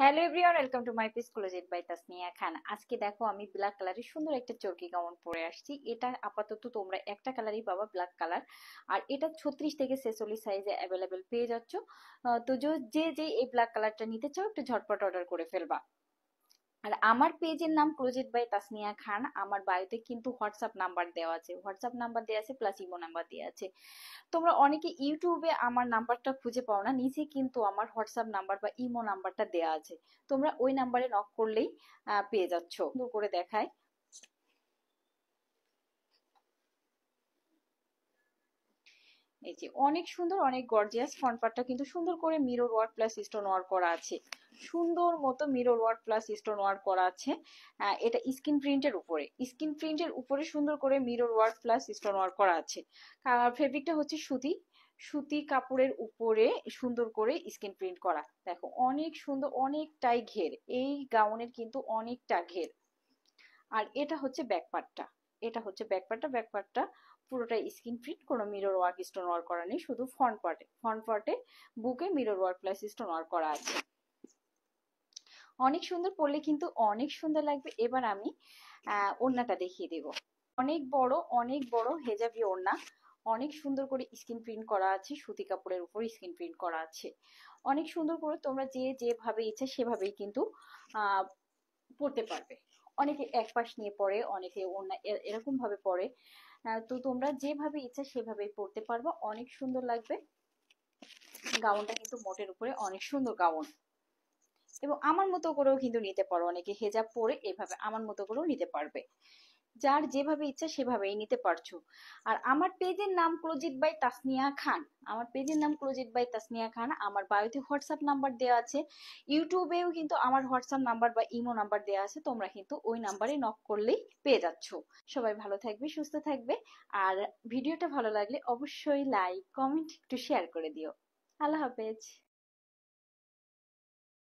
Hello everyone, welcome to my piece closet by Tasnia Khan. আজকে দেখো আমি ব্ল্যাক কালারের সুন্দর একটা চরকি গাউন পরে আসছি। এটা আপাতত তোমরা একটা কালারই পাবা, ব্ল্যাক কালার। আর এটা 36 থেকে 46 সাইজে অ্যাভেলেবেল পেয়ে যাচ্ছ। তো যে যে এই ব্ল্যাক কালারটা নিতে চাও একটু ঝটপট অর্ডার করে ফেলবা। আর আমার পেজের নাম ক্লোজেট বাই তাসনিয়া খান। আমার বায়োতে কিন্তু হোয়াটসঅ্যাপ নাম্বার দেওয়া আছে, হোয়াটসঅ্যাপ নাম্বার দেওয়া আছে প্লাস ইমো নাম্বার দেওয়া আছে। তোমরা অনেকে ইউটিউবে আমার নাম্বারটা খুঁজে পাও না, নিচে কিন্তু আমার হোয়াটসঅ্যাপ নাম্বার বা ইমো নাম্বারটা দেওয়া আছে। তোমরা ওই নাম্বারে নক করলেই পেয়ে যাচ্ছ। সুন্দর করে দেখায়, এই যে অনেক সুন্দর, অনেক গর্জিয়াস। ফ্রন্ট পার্টটা কিন্তু সুন্দর করে mirror work plus stone work করা আছে, সুন্দর মতো mirror work plus stone work করা আছে। এটা স্ক্রিন প্রিন্টের উপরে, স্ক্রিন প্রিন্টের উপরে সুন্দর করে mirror work plus stone work করা আছে। ফেব্রিকটা হচ্ছে সুতি, সুতি কাপড়ের উপরে সুন্দর করে স্ক্রিন প্রিন্ট করা। দেখো অনেক সুন্দর, অনেকটাই ঘের, এই গাউনের কিন্তু অনেকটা ঘের। আর এটা হচ্ছে ব্যাক পার্টটা, এটা হচ্ছে ব্যাক পার্টটা। ব্যাক পার্টটা পুরোটাই স্ক্রিন প্রিন্ট, কোনো মিরর ওয়ার্ক স্টোন ওয়ার্ক করা নেই, শুধু ফ্রন্ট পার্টে, ফ্রন্ট পার্টে বুকে mirror work plus stone work করা আছে। অনেক সুন্দর, পরলে কিন্তু অনেক সুন্দর লাগবে। এবার আমি ওড়নাটা দেখিয়ে দেব। অনেক বড়, অনেক বড় হেজাবি ওড়না, অনেক সুন্দর করে স্ক্রিন প্রিন্ট করা আছে, সুতি কাপড়ের উপর স্ক্রিন প্রিন্ট করা আছে। অনেক সুন্দর করে তোমরা যে যেভাবে ইচ্ছা সেভাবেই কিন্তু আহ পড়তে পারবে। অনেকে এক পাশ নিয়ে পড়ে, অনেকে অন্য এরকম ভাবে পড়ে। তো তোমরা যেভাবে ইচ্ছা সেভাবেই পড়তে পারবে, অনেক সুন্দর লাগবে। গাউনটা কিন্তু মোটের উপরে অনেক সুন্দর গাউন, এবং আমার মতো করেও কিন্তু নিতে পারো। অনেকে হেজাব পরে এভাবে আমার মতো করেও নিতে পারবে, যার যেভাবে ইচ্ছা সেভাবেই নিতে পারছো। আর আমার পেজের নাম ক্লোজেট বাই তাসনিয়া খান, আমার পেজের নাম ক্লোজেট বাই তাসনিয়া খান। আমার বায়োতে হোয়াটসঅ্যাপ নাম্বার দেওয়া আছে, ইউটিউবেও কিন্তু আমার হোয়াটসঅ্যাপ নাম্বার বা ইমো নাম্বার দেওয়া আছে। তোমরা কিন্তু ওই নাম্বারে নক করলেই পেয়ে যাচ্ছ। সবাই ভালো থাকবে, সুস্থ থাকবে। আর ভিডিওটা ভালো লাগলে অবশ্যই লাইক, কমেন্ট, একটু শেয়ার করে দিও। আল্লাহ হাফেজ।